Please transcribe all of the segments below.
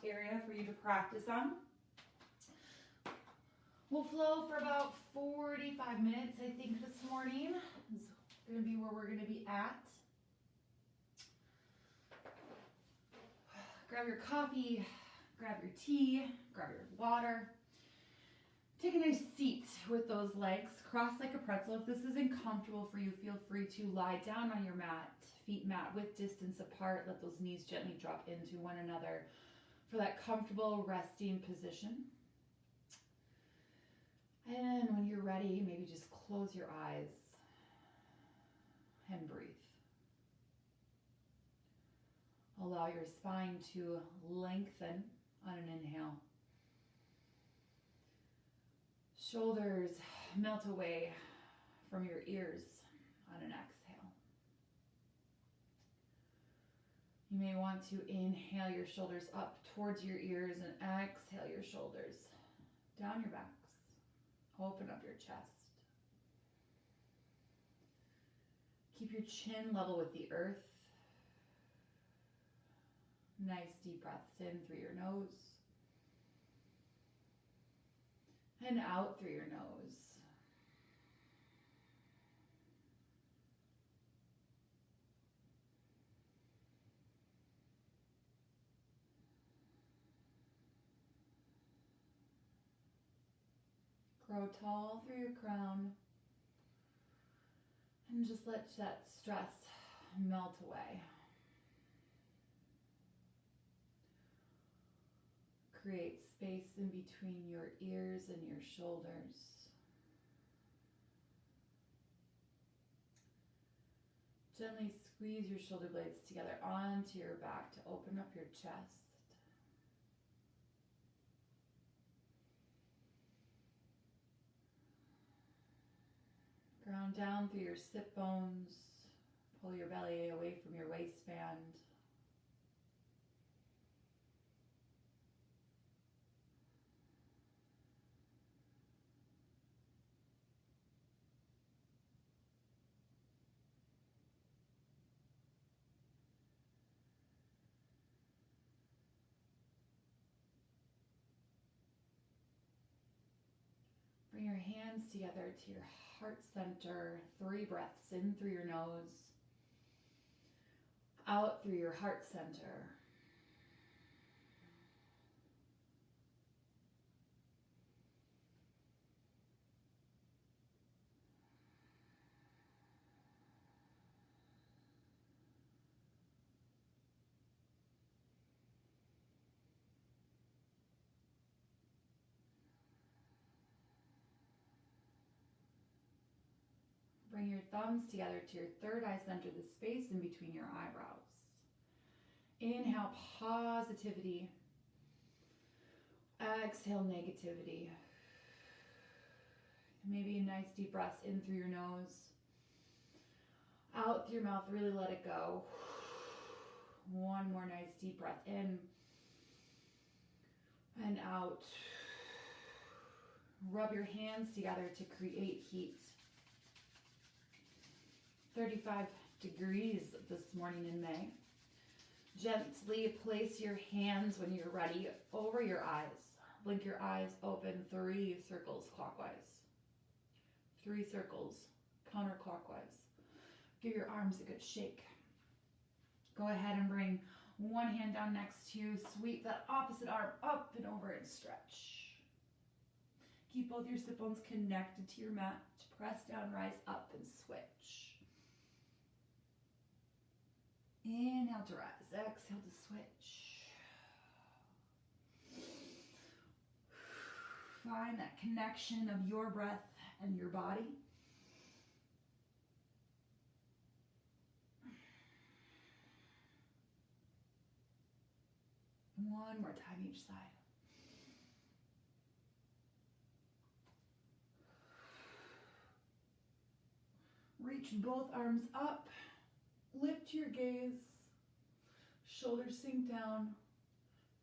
area for you to practice on. We'll flow for about 45 minutes, I think, this morning. Is going to be where we're going to be at. Grab your coffee, grab your tea, grab your water. Take a nice seat with those legs crossed like a pretzel. If this isn't comfortable for you, feel free to lie down on your mat, feet mat width distance apart. Let those knees gently drop into one another for that comfortable resting position. And when you're ready, maybe just close your eyes and breathe. Allow your spine to lengthen on an inhale. Shoulders melt away from your ears on an exhale. You may want to inhale your shoulders up towards your ears and exhale your shoulders down your backs. Open up your chest. Keep your chin level with the earth. Nice deep breaths in through your nose and out through your nose. Grow tall through your crown and just let that stress melt away. Create space in between your ears and your shoulders. Gently squeeze your shoulder blades together onto your back to open up your chest. Ground down through your sit bones. Pull your belly away from your waistband. Bring your hands together to your heart center. 3 breaths in through your nose, out through your heart center. Bring your thumbs together to your third eye center, the space in between your eyebrows. Inhale positivity. Exhale negativity. Maybe a nice deep breath in through your nose. Out through your mouth, really let it go. One more nice deep breath in and out. Rub your hands together to create heat. 35 degrees this morning in May. Gently place your hands when you're ready over your eyes. Blink your eyes open 3 circles clockwise. 3 circles counterclockwise. Give your arms a good shake. Go ahead and bring one hand down next to you. Sweep that opposite arm up and over and stretch. Keep both your sit bones connected to your mat. Press down, rise up, and switch. Inhale to rise, exhale to switch. Find that connection of your breath and your body. One more time each side. Reach both arms up. Lift your gaze, shoulders sink down,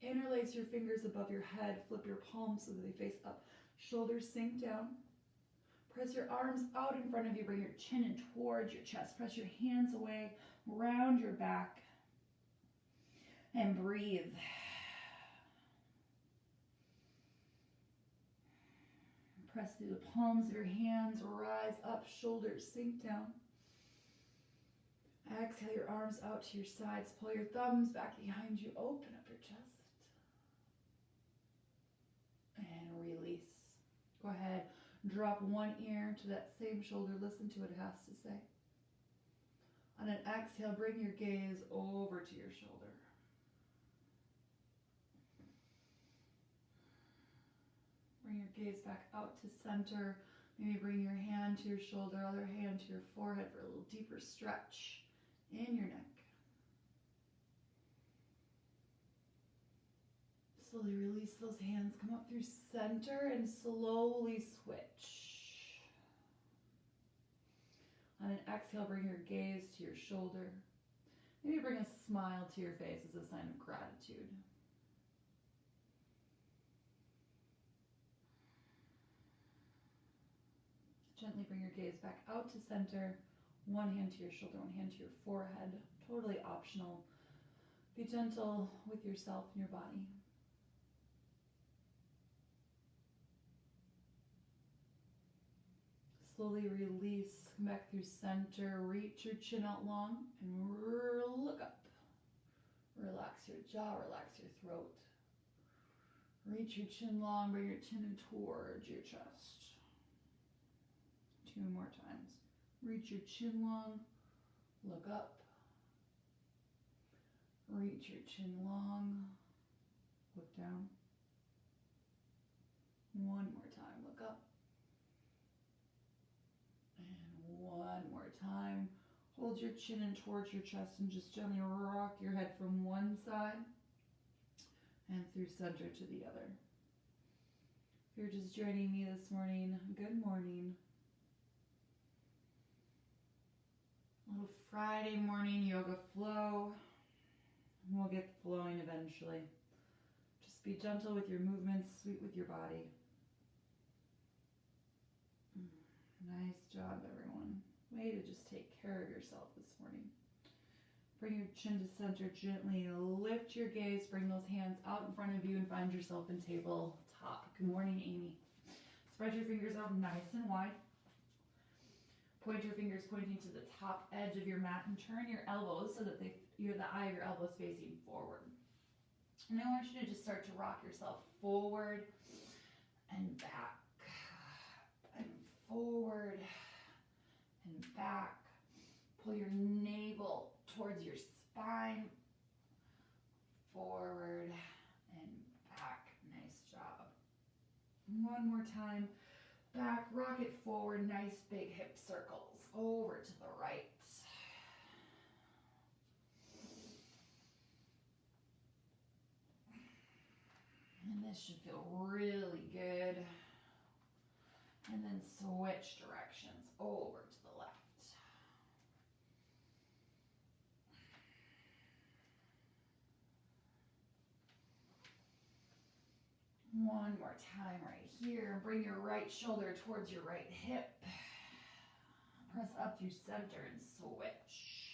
interlace your fingers above your head, flip your palms so that they face up, shoulders sink down, press your arms out in front of you, bring your chin in towards your chest, press your hands away, round your back, and breathe. Press through the palms of your hands, rise up, shoulders sink down. Exhale your arms out to your sides, pull your thumbs back behind you, open up your chest. And release. Go ahead, drop one ear to that same shoulder, listen to what it has to say. On an exhale, bring your gaze over to your shoulder. Bring your gaze back out to center. Maybe bring your hand to your shoulder, other hand to your forehead for a little deeper stretch in your neck. Slowly release those hands, come up through center and slowly switch. On an exhale, bring your gaze to your shoulder. Maybe bring a smile to your face as a sign of gratitude. Gently bring your gaze back out to center. One hand to your shoulder, one hand to your forehead. Totally optional. Be gentle with yourself and your body. Slowly release, come back through center, reach your chin out long and look up. Relax your jaw, relax your throat. Reach your chin long, bring your chin in towards your chest. 2 more times. Reach your chin long, look up. Reach your chin long, look down. 1 more time, look up. And 1 more time. Hold your chin in towards your chest and just gently rock your head from one side and through center to the other. If you're just joining me this morning, good morning. A little Friday morning yoga flow. We'll get flowing eventually. Just be gentle with your movements, sweet with your body. Nice job, everyone. Way to just take care of yourself this morning. Bring your chin to center, gently lift your gaze, bring those hands out in front of you and find yourself in tabletop. Good morning, Amy. Spread your fingers out nice and wide. Point your fingers pointing to the top edge of your mat and turn your elbows so that the eye of your elbows facing forward. And I want you to just start to rock yourself forward and back, and forward and back. Pull your navel towards your spine, forward and back. Nice job. 1 more time. Back, rock it forward, nice big hip circles, over to the right. And this should feel really good. And then switch directions, over to the left. One more time right here. Bring your right shoulder towards your right hip. Press up through center and switch.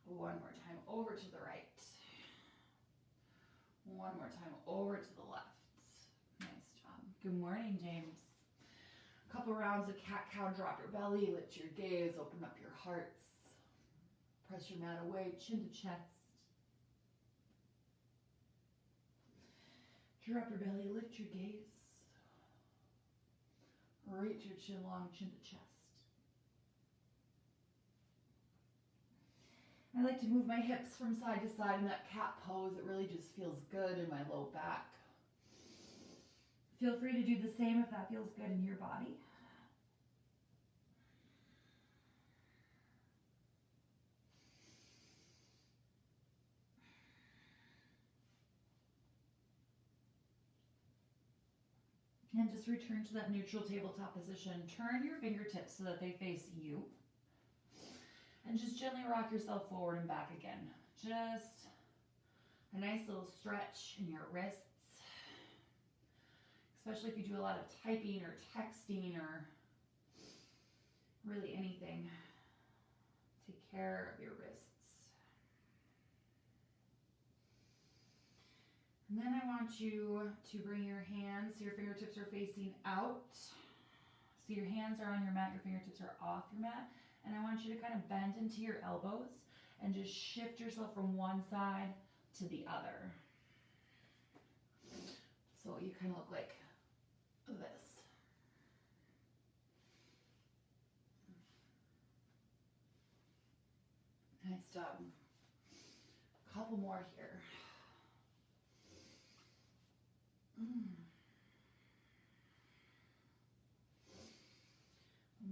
One more time over to the right. One more time over to the left. Nice job. Good morning, James. A couple rounds of cat-cow. Drop your belly, lift your gaze, open up your hearts. Press your mat away, chin to chest. Drop your belly, lift your gaze. Reach your chin long, chin to chest. I like to move my hips from side to side in that cat pose. It really just feels good in my low back. Feel free to do the same if that feels good in your body. And just return to that neutral tabletop position. Turn your fingertips so that they face you. And just gently rock yourself forward and back again. Just a nice little stretch in your wrists, especially if you do a lot of typing or texting or really anything. Take care of your wrists. And then I want you to bring your hands so your fingertips are facing out. So your hands are on your mat, your fingertips are off your mat. And I want you to kind of bend into your elbows and just shift yourself from one side to the other. So you kind of look like this. Nice job. A couple more here.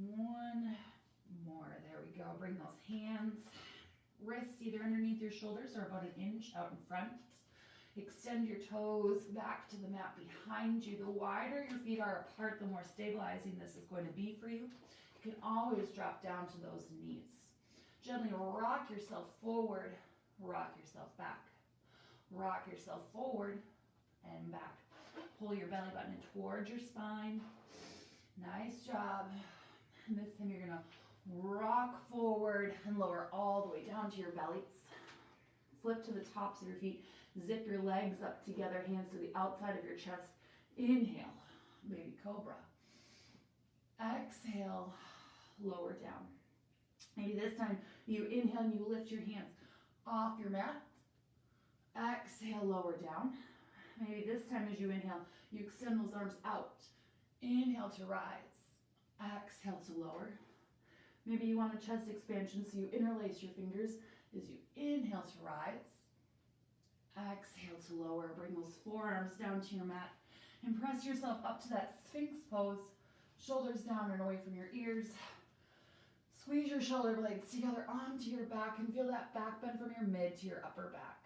One more. There we go. Bring those hands, wrists either underneath your shoulders or about an inch out in front. Extend your toes back to the mat behind you. The wider your feet are apart, the more stabilizing this is going to be for you. You can always drop down to those knees. Gently rock yourself forward, rock yourself back. Rock yourself forward and back. Pull your belly button in towards your spine. Nice job. And this time you're going to rock forward and lower all the way down to your bellies. Flip to the tops of your feet. Zip your legs up together, hands to the outside of your chest. Inhale, baby cobra. Exhale, lower down. Maybe this time you inhale and you lift your hands off your mat. Exhale, lower down. Maybe this time as you inhale, you extend those arms out. Inhale to rise. Exhale to lower. Maybe you want a chest expansion, so you interlace your fingers as you inhale to rise. Exhale to lower. Bring those forearms down to your mat and press yourself up to that Sphinx pose. Shoulders down and away from your ears. Squeeze your shoulder blades together onto your back and feel that back bend from your mid to your upper back.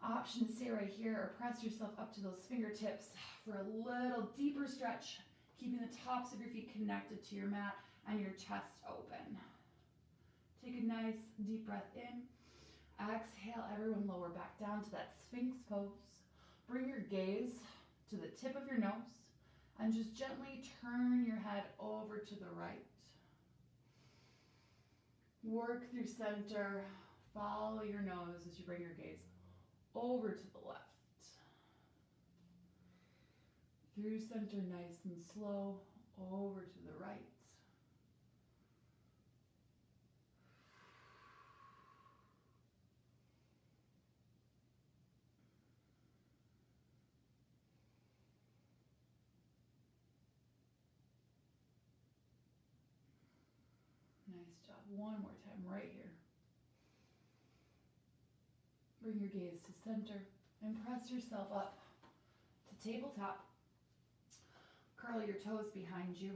Option to stay right here or press yourself up to those fingertips for a little deeper stretch, keeping the tops of your feet connected to your mat and your chest open. Take a nice deep breath in. Exhale, everyone lower back down to that Sphinx pose. Bring your gaze to the tip of your nose and just gently turn your head over to the right. Work through center. Follow your nose as you bring your gaze over to the left. Through center, nice and slow, over to the right. Nice job. One more time right here. Bring your gaze to center and press yourself up to tabletop. Curl your toes behind you.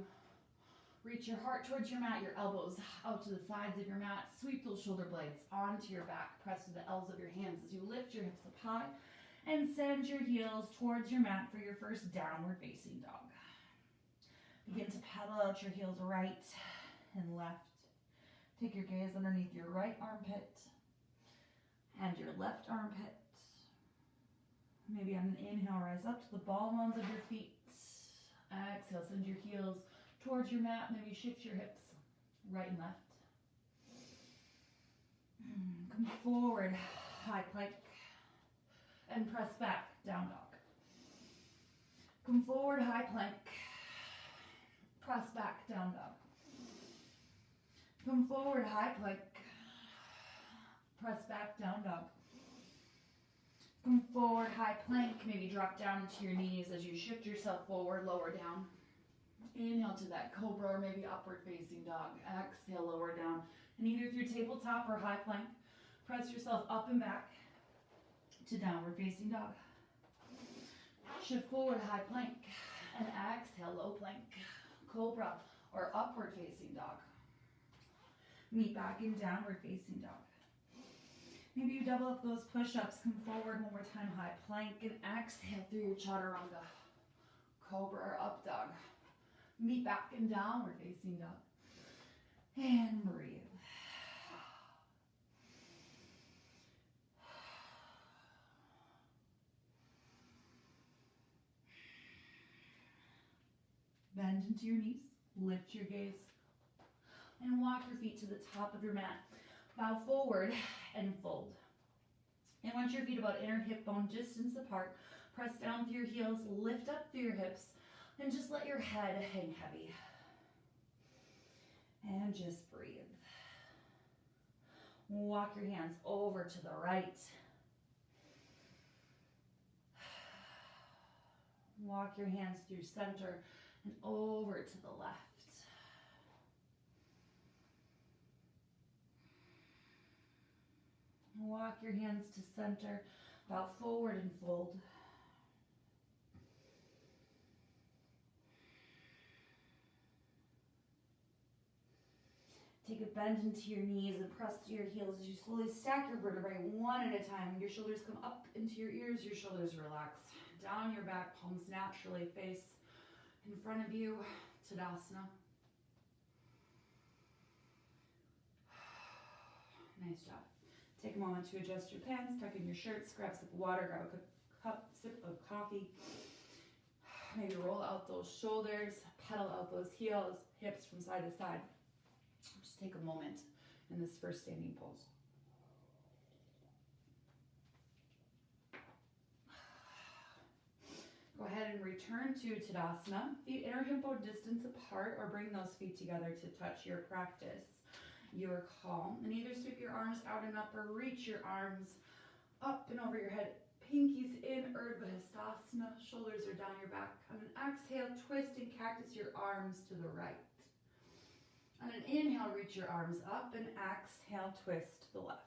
Reach your heart towards your mat, your elbows out to the sides of your mat. Sweep those shoulder blades onto your back. Press to the L's of your hands as you lift your hips up high and send your heels towards your mat for your first downward facing dog. Begin to paddle out your heels right and left. Take your gaze underneath your right armpit and your left armpit. Maybe on an inhale, rise up to the ball bones of your feet. Exhale, send your heels towards your mat. Maybe shift your hips right and left. Come forward, high plank, and press back, down dog. Come forward, high plank, press back, down dog. Come forward, high plank, press back, down dog. Come forward, high plank, maybe drop down to your knees as you shift yourself forward, lower down. Inhale to that cobra or maybe upward facing dog. Exhale, lower down. And either through tabletop or high plank, press yourself up and back to downward facing dog. Shift forward, high plank, and exhale, low plank, cobra or upward facing dog. Meet back in downward facing dog. Maybe you double up those push-ups. Come forward one more time, high plank, and exhale through your chaturanga, cobra or up dog. Meet back in downward facing dog. And breathe. bend into your knees, lift your gaze, and walk your feet to the top of your mat. Bow forward and fold. And once your feet about inner hip bone distance apart, press down through your heels, lift up through your hips, and just let your head hang heavy. And just breathe. Walk your hands over to the right. Walk your hands through center and over to the left. Walk your hands to center, bow forward and fold. Take a bend into your knees and press to your heels as you slowly stack your vertebrae one at a time. Your shoulders come up into your ears, your shoulders relax. Down your back, palms naturally face in front of you, Tadasana. Nice job. Take a moment to adjust your pants, tuck in your shirts, grab a sip of water, grab a sip of coffee. Maybe roll out those shoulders, pedal out those heels, hips from side to side. Just take a moment in this first standing pose. Go ahead and return to Tadasana. Feet inner hip bone distance apart, or bring those feet together to touch your practice, your call. And either sweep your arms out and up or reach your arms up and over your head. Pinkies in, Urdhva Hastasana. Shoulders are down your back. On an exhale, twist and cactus your arms to the right. On an inhale, reach your arms up, and exhale, twist to the left.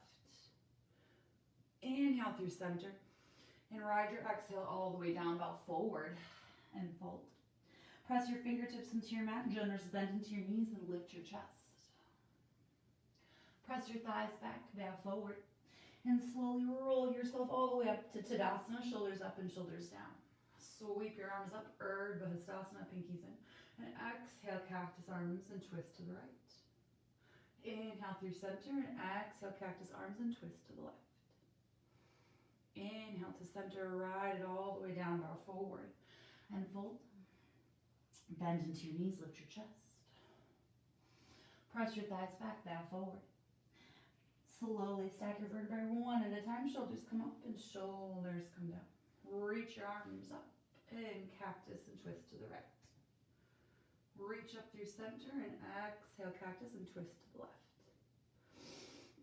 Inhale through center, and ride your exhale all the way down, bow forward and fold. Press your fingertips into your mat, generous bend into your knees, and lift your chest. Press your thighs back, bow forward, and slowly roll yourself all the way up to Tadasana, shoulders up and shoulders down. Sweep your arms up, Urdhva Hastasana, pinkies in. And exhale, cactus arms and twist to the right. Inhale through center and exhale, cactus arms and twist to the left. Inhale to center, ride it all the way down, bow forward and fold. Bend into your knees, lift your chest. Press your thighs back, bow forward. Slowly stack your vertebrae one at a time. Shoulders come up and shoulders come down. Reach your arms up and cactus and twist to the right. Reach up through center and exhale, cactus and twist to the left.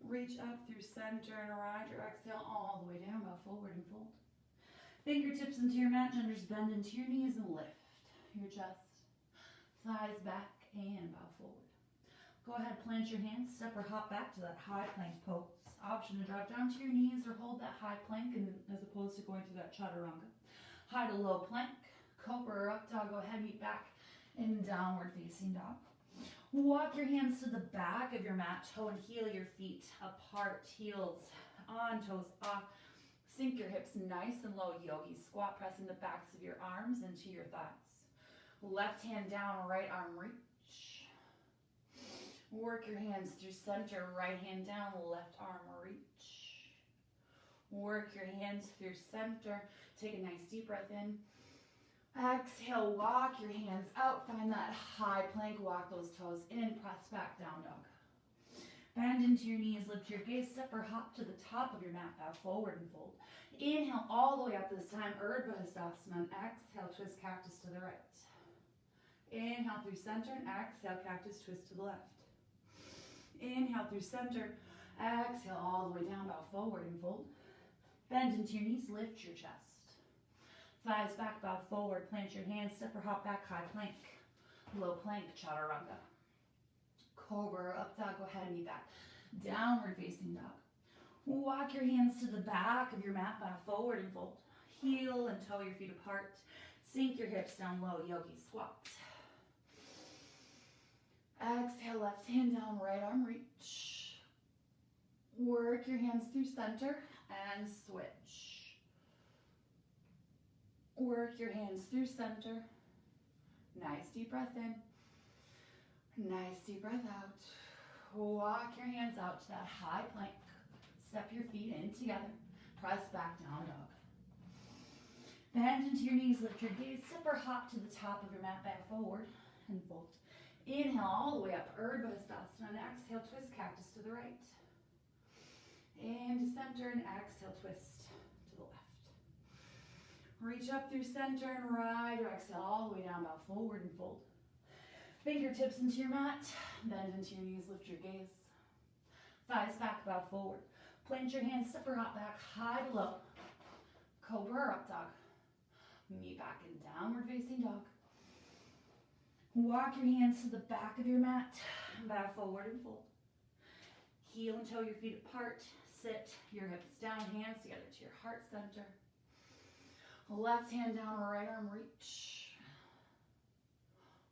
Reach up through center and ride your exhale all the way down, bow forward and fold. Fingertips into your mat, genders bend into your knees and lift your chest. Thighs back and bow forward. Go ahead, plant your hands, step or hop back to that high plank pose. Option to drop down to your knees or hold that high plank as opposed to going through that chaturanga. High to low plank, cobra or up dog. Go ahead, meet back in downward facing dog. Walk your hands to the back of your mat, toe and heel your feet apart, heels on, toes off. Sink your hips nice and low, yogi squat, pressing the backs of your arms into your thighs. Left hand down, right arm reach. Work your hands through center, right hand down, left arm reach. Work your hands through center. Take a nice deep breath in. Exhale, walk your hands out, find that high plank, walk those toes in, press back, down dog. Bend into your knees, lift your gaze, step or hop to the top of your mat, bow forward and fold. Inhale all the way up this time, Urdhva Hastasana, and exhale, twist cactus to the right. Inhale through center and exhale, cactus twist to the left. Inhale through center, exhale all the way down, bow forward and fold. Bend into your knees, lift your chest. Thighs back, bow forward, plant your hands, step or hop back, high plank, low plank, chaturanga. Cobra, up dog, go ahead and knee back. Downward facing dog. Walk your hands to the back of your mat, bow forward and fold. Heel and toe your feet apart. Sink your hips down low, yogi squat. Exhale, left hand down, right arm reach. Work your hands through center and switch. Work your hands through center. Nice deep breath in. Nice deep breath out. Walk your hands out to that high plank. Step your feet in together. Press back, down dog. Bend into your knees, lift your gaze, step or hop to the top of your mat, back forward. and fold. Inhale all the way up, Urdhva Hastasana, and exhale, twist cactus to the right. Into center and exhale, twist to the left. Reach up through center and right, or exhale all the way down, bow forward and fold. Fingertips into your mat, bend into your knees, lift your gaze. Thighs back, bow forward. Plant your hands, step or hop back, high to low. Cobra or up dog. Knee back in downward facing dog. Walk your hands to the back of your mat, bow forward and fold. Heel and toe your feet apart, sit your hips down, hands together to your heart center. Left hand down, right arm reach.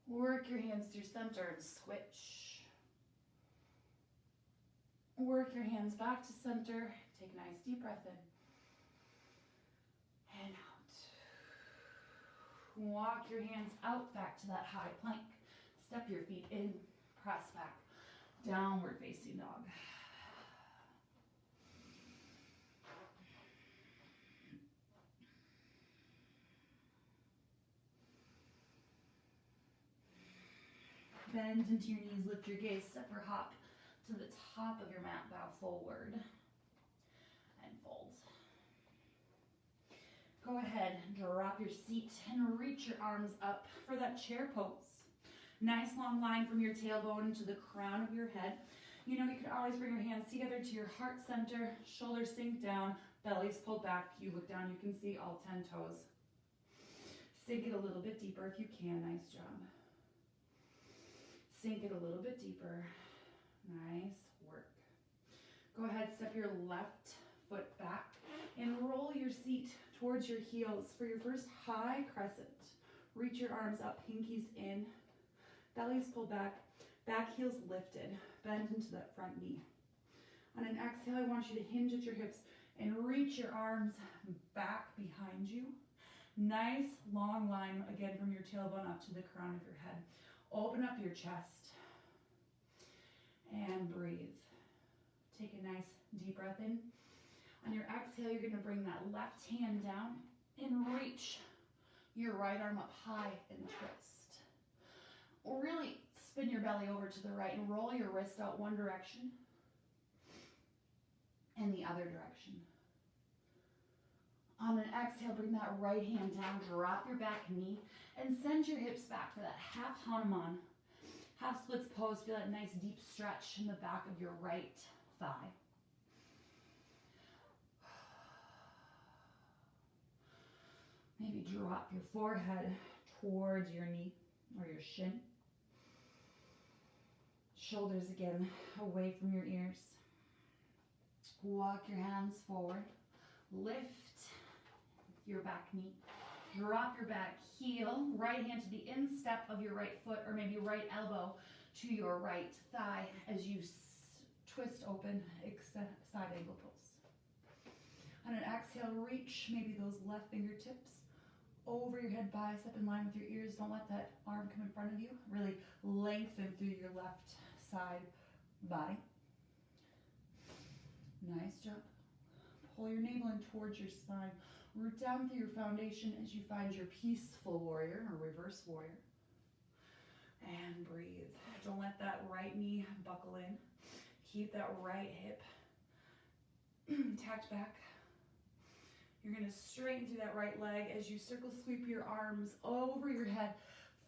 Work your hands through center and switch. Work your hands back to center. Take a nice deep breath in. And out. Walk your hands out back to that high plank. Step your feet in, press back. Downward facing dog. Bend into your knees, lift your gaze, step or hop to the top of your mat, bow forward and fold. Go ahead, drop your seat and reach your arms up for that chair pose. Nice long line from your tailbone to the crown of your head. You know, you can always bring your hands together to your heart center, shoulders sink down, belly's pulled back. You look down, you can see all 10 toes. Sink it a little bit deeper if you can, nice job. Sink it a little bit deeper. Nice work. Go ahead, step your left foot back and roll your seat towards your heels for your first high crescent. Reach your arms up, pinkies in, belly's pulled back, back heels lifted, bend into that front knee. On an exhale, I want you to hinge at your hips and reach your arms back behind you. Nice long line, again, from your tailbone up to the crown of your head. Open up your chest and breathe. Take a nice deep breath in. On your exhale, you're going to bring that left hand down and reach your right arm up high and twist. Or really spin your belly over to the right and roll your wrist out one direction and the other direction. On an exhale, bring that right hand down, drop your back knee, and send your hips back for that half Hanuman, half splits pose. Feel that nice deep stretch in the back of your right thigh. Maybe drop your forehead towards your knee or your shin. Shoulders again away from your ears. Walk your hands forward. Lift your back knee. Drop your back heel. Right hand to the instep of your right foot, or maybe right elbow to your right thigh as you twist open, extend, side angle pose. On an exhale, reach maybe those left fingertips over your head, bicep in line with your ears. Don't let that arm come in front of you. Really lengthen through your left side body. Nice job. Pull your navel in towards your spine. Root down through your foundation as you find your peaceful warrior or reverse warrior. And breathe. Don't let that right knee buckle in. Keep that right hip tacked back. You're going to straighten through that right leg as you circle sweep your arms over your head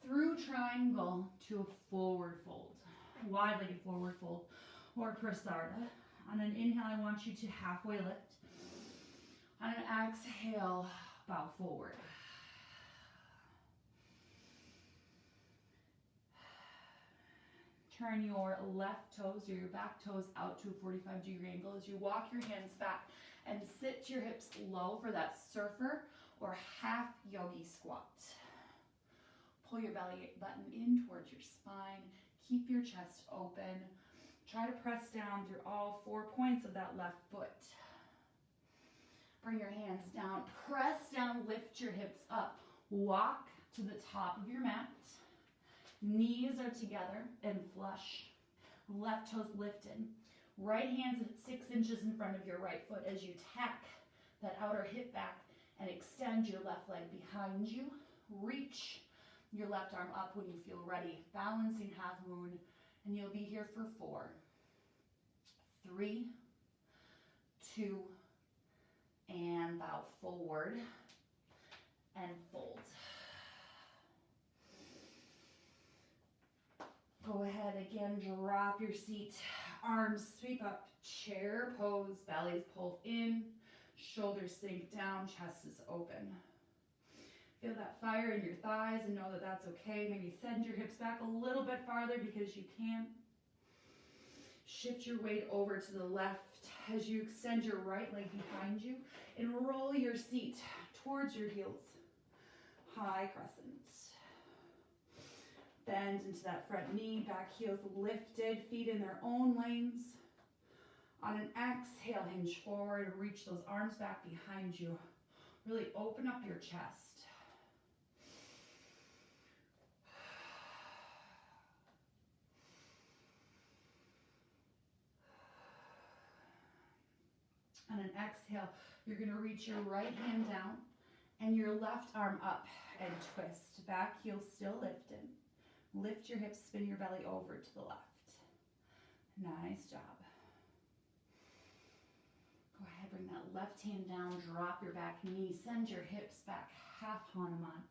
through triangle to a forward fold. Wide-legged forward fold or prasarda. On an inhale, I want you to halfway lift. On an exhale, bow forward. Turn your left toes or your back toes out to a 45-degree angle as you walk your hands back and sit your hips low for that surfer or half yogi squat. Pull your belly button in towards your spine. Keep your chest open. Try to press down through all 4 points of that left foot. Bring your hands down. Press down, lift your hips up. Walk to the top of your mat. Knees are together and flush. Left toes lifted. Right hand's 6 inches in front of your right foot as you tack that outer hip back and extend your left leg behind you. Reach Your left arm up when you feel ready. Balancing half moon, and you'll be here for 4, 3, 2, and bow forward and fold. Go ahead again, drop your seat, arms sweep up, chair pose, belly's pulled in, shoulders sink down, chest is open. Feel that fire in your thighs and know that that's okay. Maybe send your hips back a little bit farther because you can. Shift your weight over to the left as you extend your right leg behind you and roll your seat towards your heels. High crescent. Bend into that front knee, back heels lifted, feet in their own lanes. On an exhale, hinge forward, reach those arms back behind you. Really open up your chest. On an exhale, you're going to reach your right hand down and your left arm up and twist. Back heel still lifted. Lift your hips, spin your belly over to the left. Nice job. Go ahead, bring that left hand down, drop your back knee, send your hips back, half Hanuman.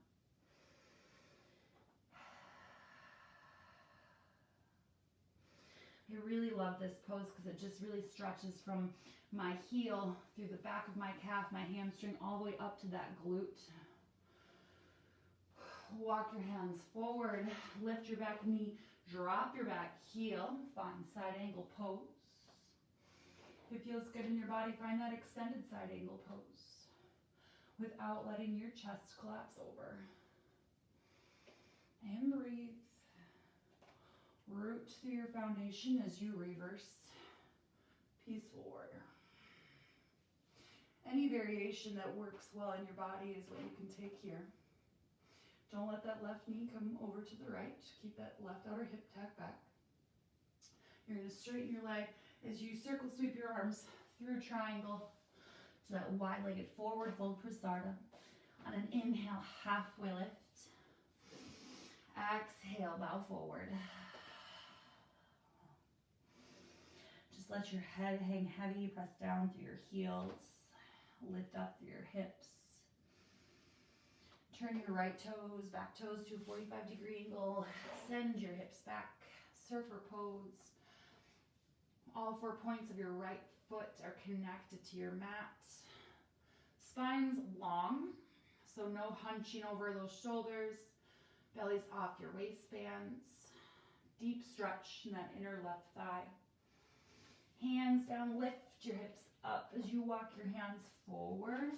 I really love this pose because it just really stretches from my heel through the back of my calf, my hamstring, all the way up to that glute. Walk your hands forward, lift your back knee, drop your back heel, find side angle pose. If it feels good in your body, find that extended side angle pose without letting your chest collapse over. And breathe. Root through your foundation as you reverse. Peaceful warrior. Any variation that works well in your body is what you can take here. Don't let that left knee come over to the right. Keep that left outer hip tack back. You're going to straighten your leg as you circle sweep your arms through triangle to that wide-legged forward fold prasarda. On an inhale, halfway lift. Exhale, bow forward. Just let your head hang heavy, press down through your heels, lift up through your hips. Turn your right toes, back toes to a 45-degree angle. Send your hips back, surfer pose. All 4 points of your right foot are connected to your mat. Spine's long, so no hunching over those shoulders. Belly's off your waistbands. Deep stretch in that inner left thigh. Hands down, lift your hips up as you walk your hands forward.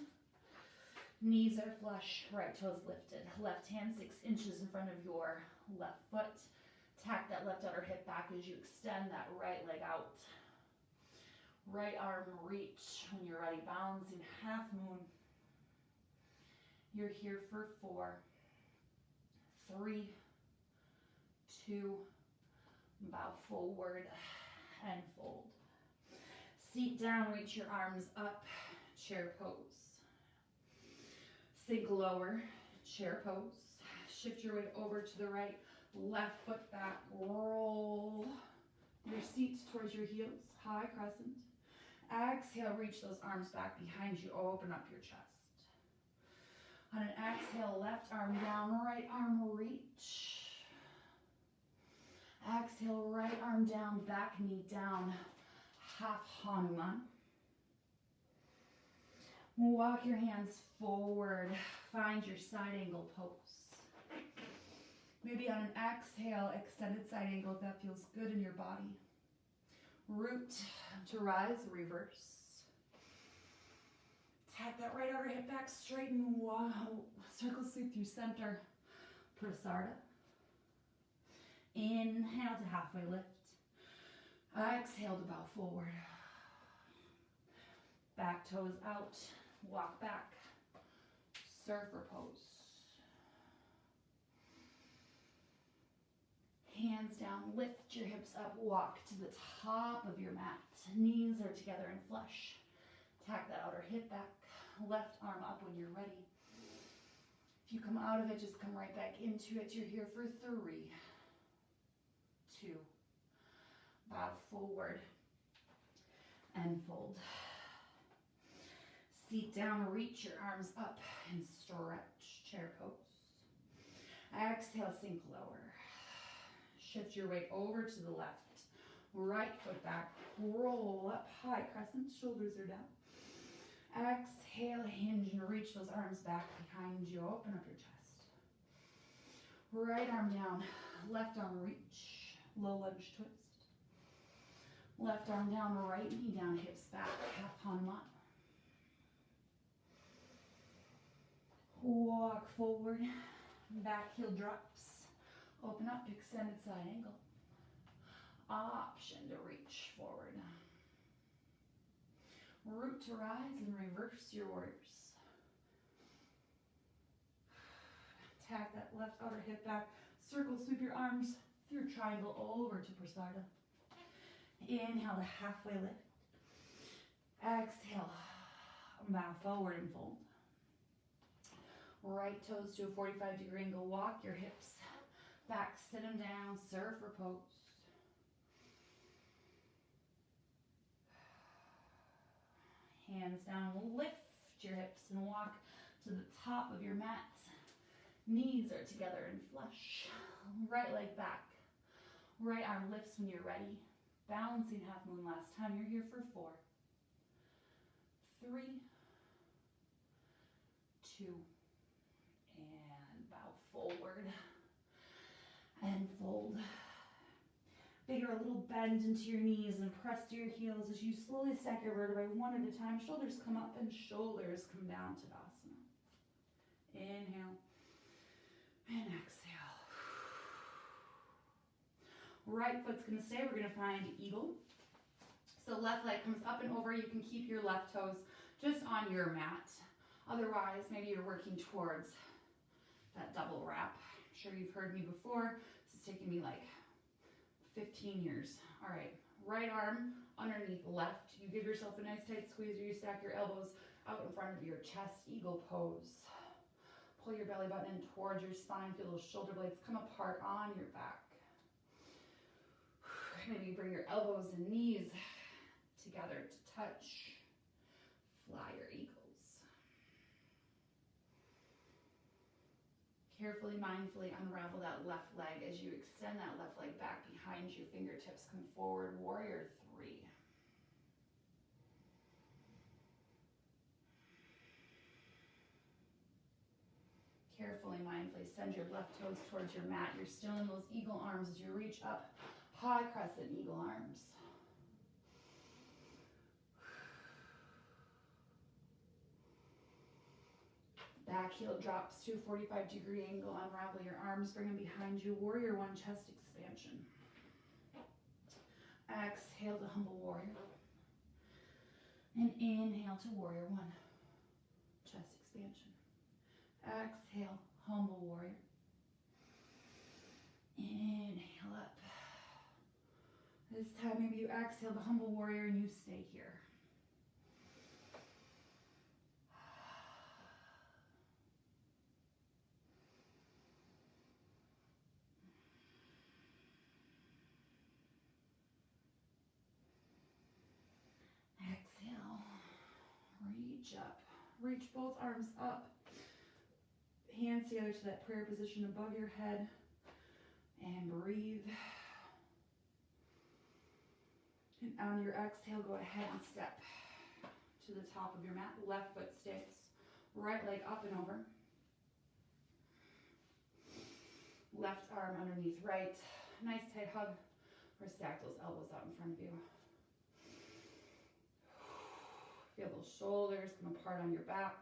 Knees are flush, right toes lifted. Left hand 6 inches in front of your left foot. Tack that left outer hip back as you extend that right leg out. Right arm reach when you're ready, balancing half moon. You're here for 4, 3, 2, bow forward and fold. Seat down, reach your arms up, chair pose. Sink lower, chair pose. Shift your weight over to the right, left foot back, roll your seat towards your heels, high crescent. Exhale, reach those arms back behind you, open up your chest. On an exhale, left arm down, right arm reach. Exhale, right arm down, back knee down, half Hanuman. Walk your hands forward, find your side angle pose. Maybe on an exhale, extended side angle if that feels good in your body. Root to rise, reverse. Tap that right outer hip back, straighten, wow. Circle sweep through center, prasarda. Inhale to halfway lift. Exhale to bow forward. Back toes out, walk back, surfer pose. Hands down, lift your hips up, walk to the top of your mat. Knees are together and flush. Tack that outer hip back, left arm up when you're ready. If If you come out of it, just come right back into it. You're here for 3, 2, bow forward and fold. Seat down, reach your arms up and stretch, chair pose. Exhale, sink lower. Shift your weight over to the left. Right foot back, roll up high, crescent, shoulders are down. Exhale, hinge and reach those arms back behind you. Open up your chest. Right arm down, left arm reach, low lunge twist. Left arm down, right knee down, hips back, half Hanuman. Walk forward, back heel drops. Open up, extended side angle. Option to reach forward. Root to rise and reverse your warriors. Tack that left outer hip back. Circle, sweep your arms through triangle over to Prasarda. Inhale to halfway lift. Exhale, bow forward and fold. Right toes to a 45-degree angle. Walk your hips back, sit them down, surfer pose. Hands down, lift your hips and walk to the top of your mat. Knees are together and flush. Right leg back. Right arm lifts when you're ready. Balancing half moon last time. You're here for 4, 3, 2, and bow forward and fold. Bigger, a little bend into your knees and press to your heels as you slowly stack your vertebrae one at a time. Shoulders come up and shoulders come down to Tadasana. Inhale and exhale. Right foot's going to stay. We're going to find eagle. So left leg comes up and over. You can keep your left toes just on your mat. Otherwise, maybe you're working towards that double wrap. I'm sure you've heard me before. This is taking me like 15 years. All right, right arm underneath left. You give yourself a nice tight squeeze or you stack your elbows out in front of your chest, eagle pose. Pull your belly button in towards your spine. Feel those shoulder blades come apart on your back. Maybe bring your elbows and knees together to touch. Fly your eagles. Carefully, mindfully unravel that left leg as you extend that left leg back behind you. Fingertips come forward. Warrior 3. Carefully, mindfully send your left toes towards your mat. You're still in those eagle arms as you reach up. High crescent eagle arms. Back heel drops to a 45-degree angle. Unravel your arms, bring them behind you. Warrior 1, chest expansion. Exhale to humble warrior. And inhale to warrior 1, chest expansion. Exhale, humble warrior. Inhale up. This time maybe you exhale the humble warrior and you stay here. Exhale. Reach up. Reach both arms up. Hands together to that prayer position above your head. And breathe. And on your exhale, go ahead and step to the top of your mat. Left foot sticks. Right leg up and over. Left arm underneath right. Nice tight hug. Or stack those elbows out in front of you. Feel those shoulders come apart on your back.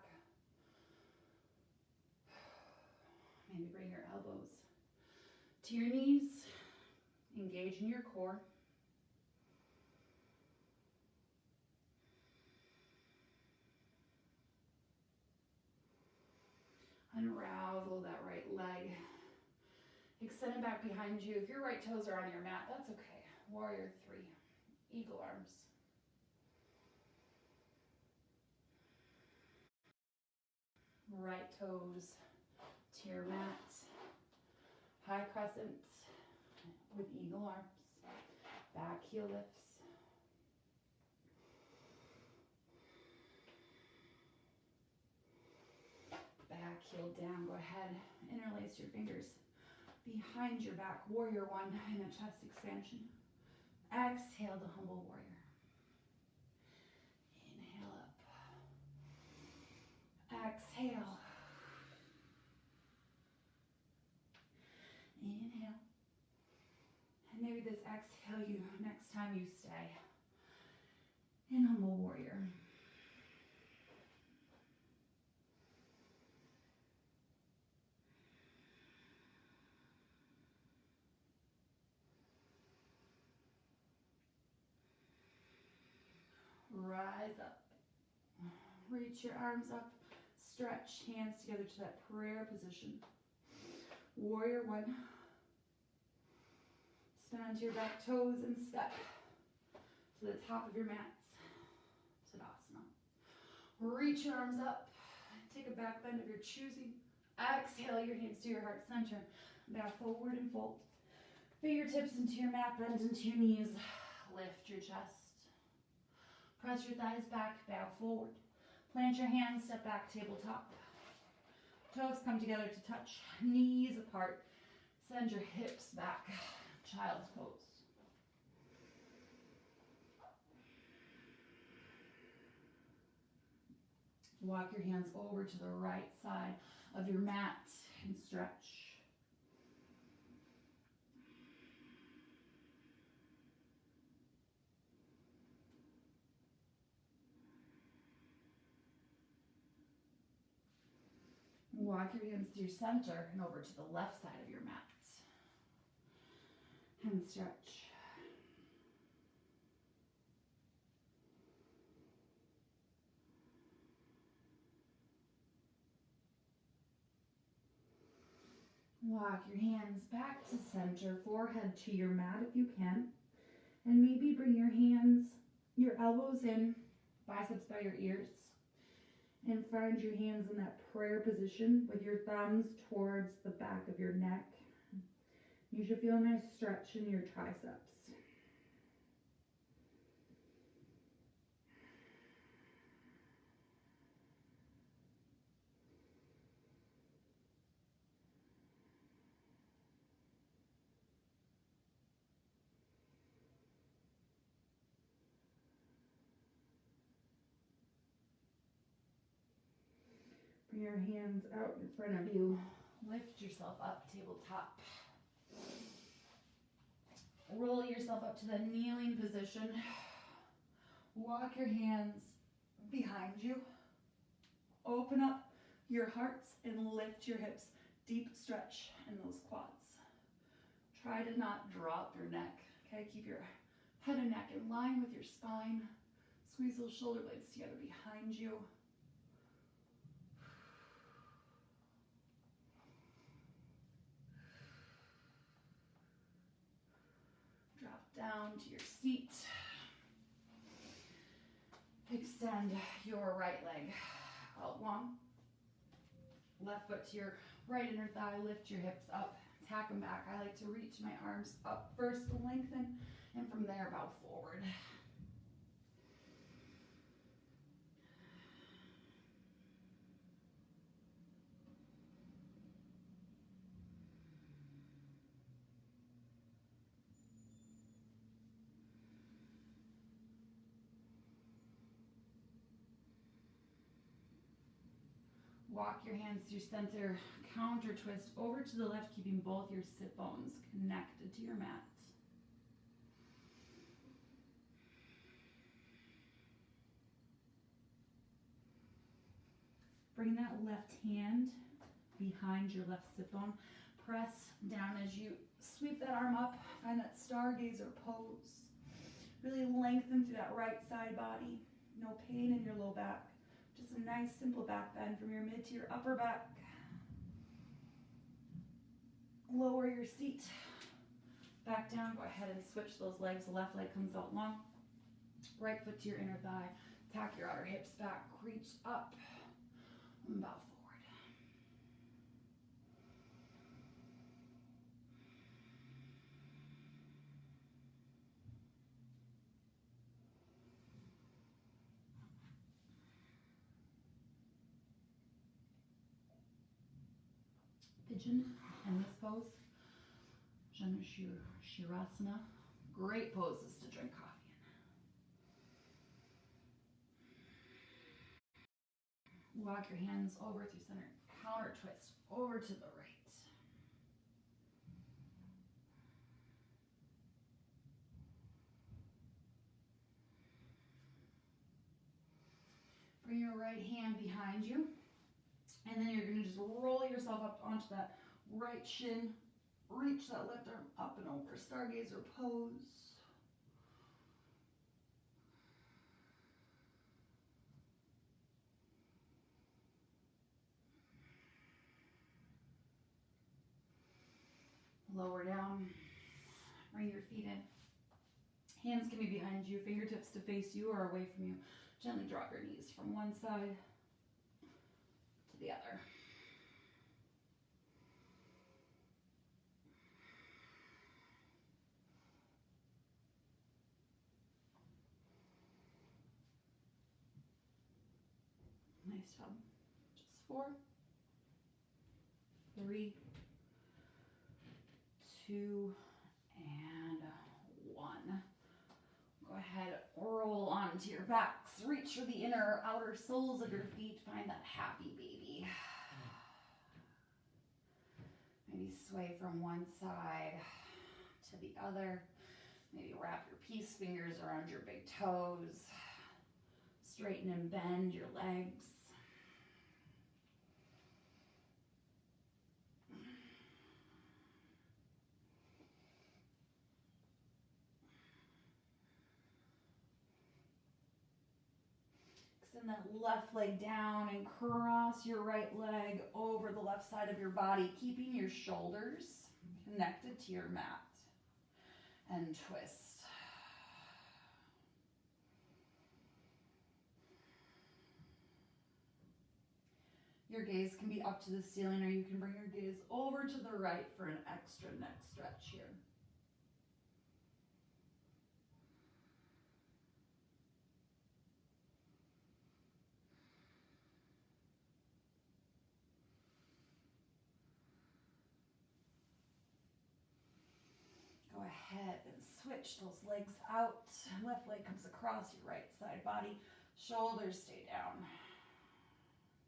Maybe bring your elbows to your knees. Engage in your core. Unravel that right leg. Extend it back behind you. If your right toes are on your mat, that's okay. Warrior 3, eagle arms. Right toes to your mat. High crescent with eagle arms. Back heel lifts. Back heel down. Go ahead. Interlace your fingers behind your back. Warrior one in a chest expansion. Exhale to humble warrior. Inhale up. Exhale. Inhale. And maybe this exhale you next time you stay in humble warrior. Rise up. Reach your arms up. Stretch hands together to that prayer position. Warrior one. Spin onto your back toes and step to the top of your mats. Tadasana. Reach your arms up. Take a back bend of your choosing. Exhale your hands to your heart center. Bow forward and fold. Fingertips into your mat. Bend into your knees. Lift your chest. Press your thighs back, bow forward. Plant your hands, step back, tabletop. Toes come together to touch, knees apart. Send your hips back, child's pose. Walk your hands over to the right side of your mat and stretch. Walk your hands to your center and over to the left side of your mat. And stretch. Walk your hands back to center, forehead to your mat if you can. And maybe bring your hands, your elbows in, biceps by your ears. And find your hands in that prayer position with your thumbs towards the back of your neck. You should feel a nice stretch in your triceps. Bring your hands out in front of you. Lift yourself up, tabletop. Roll yourself up to the kneeling position. Walk your hands behind you. Open up your hearts and lift your hips. Deep stretch in those quads. Try to not drop your neck. Okay, keep your head and neck in line with your spine. Squeeze those shoulder blades together behind you. Down to your seat. Extend your right leg out long. Left foot to your right inner thigh. Lift your hips up. Tack them back. I like to reach my arms up first to lengthen, and from there bow forward. Walk your hands through center, counter twist over to the left, keeping both your sit bones connected to your mat. Bring that left hand behind your left sit bone. Press down as you sweep that arm up. Find that stargazer pose. Really lengthen through that right side body. No pain in your low back. Just a nice simple back bend from your mid to your upper back. Lower your seat. Back down. Go ahead and switch those legs. The left leg comes out long. Right foot to your inner thigh. Tack your outer hips back. Reach up. And bow forward. pigeon in this pose. Shirasana. Great poses to drink coffee in. Walk your hands over through center. Counter twist over to the right. Bring your right hand behind you. And then you're going to just roll yourself up onto that right shin. Reach that left arm up and over. Stargazer pose. Lower down. Bring your feet in. Hands can be behind you. Fingertips to face you or away from you. Gently drop your knees from one side to the other. Nice job. Just 4, 3, 2, and 1. Go ahead, roll onto your backs. Reach for the inner outer soles of your feet. Find that happy baby. Maybe sway from one side to the other. Maybe wrap your peace fingers around your big toes. Straighten and bend your legs. Extend that left leg down and cross your right leg over the left side of your body, keeping your shoulders connected to your mat. And twist. Your gaze can be up to the ceiling, or you can bring your gaze over to the right for an extra neck stretch here. Go ahead and switch those legs out. Left leg comes across your right side body. Shoulders stay down.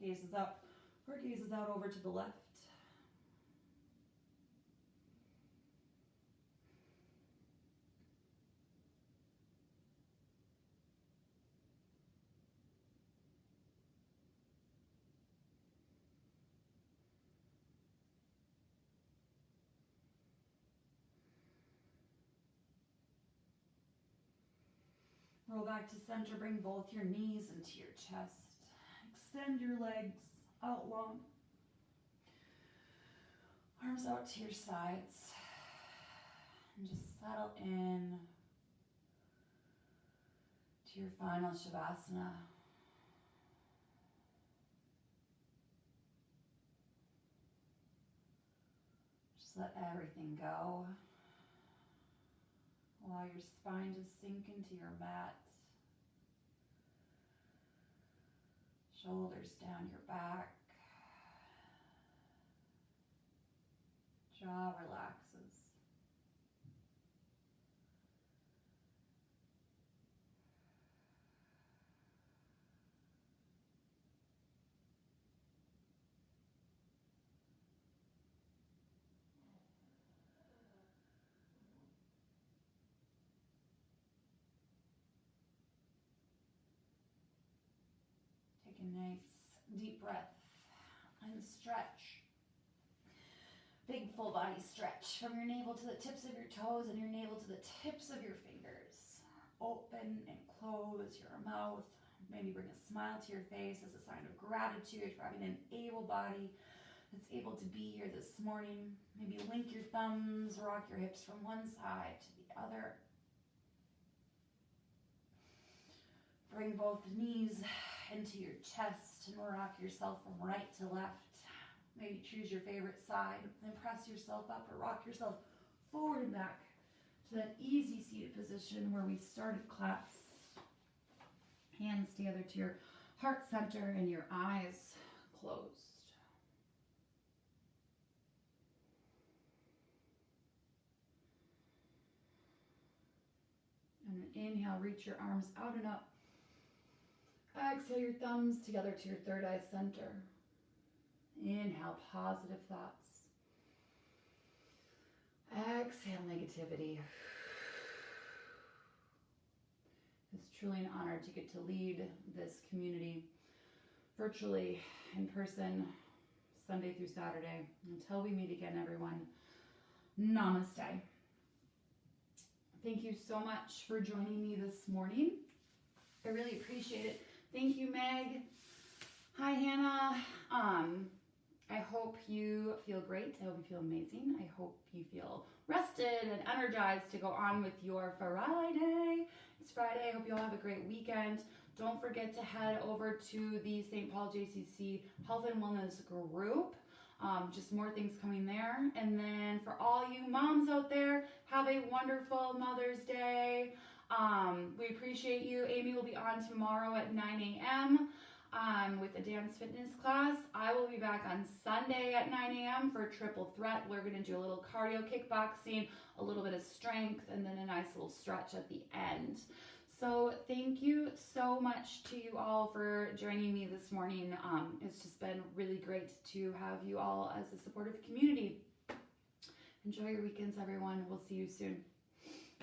Gaze is up. Or gaze is out over to the left. Roll back to center. Bring both your knees into your chest. Extend your legs out long. Arms out to your sides. And just settle in to your final Shavasana. Just let everything go. Allow your spine to sink into your mat. Shoulders down your back. Jaw relaxes. Take a nice deep breath and stretch. Big full body stretch from your navel to the tips of your toes and your navel to the tips of your fingers. Open and close your mouth. Maybe bring a smile to your face as a sign of gratitude for having an able body that's able to be here this morning. Maybe link your thumbs, rock your hips from one side to the other. Bring both knees into your chest and rock yourself from right to left. Maybe choose your favorite side and press yourself up or rock yourself forward and back to that easy seated position where we started class. Hands together to your heart center and your eyes closed. And inhale, reach your arms out and up. Exhale your thumbs together to your third eye center. Inhale, positive thoughts. Exhale, negativity. It's truly an honor to get to lead this community virtually, in person, Sunday through Saturday. Until we meet again, everyone, namaste. Thank you so much for joining me this morning. I really appreciate it. Thank you, Meg. Hi, Hannah. I hope you feel great. I hope you feel amazing. I hope you feel rested and energized to go on with your Friday. It's Friday. I hope you all have a great weekend. Don't forget to head over to the St. Paul JCC Health and Wellness group. Just more things coming there. And then for all you moms out there, have a wonderful Mother's Day. We appreciate you. Amy will be on tomorrow at 9 a.m. With a dance fitness class. I will be back on Sunday at 9 a.m. for Triple Threat. We're going to do a little cardio kickboxing, a little bit of strength, and then a nice little stretch at the end. So thank you so much to you all for joining me this morning. It's just been really great to have you all as a supportive community. Enjoy your weekends, everyone. We'll see you soon.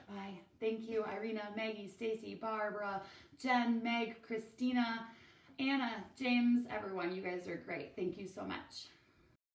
Bye. Thank you, Irina, Maggie, Stacy, Barbara, Jen, Meg, Christina, Anna, James, everyone. You guys are great. Thank you so much.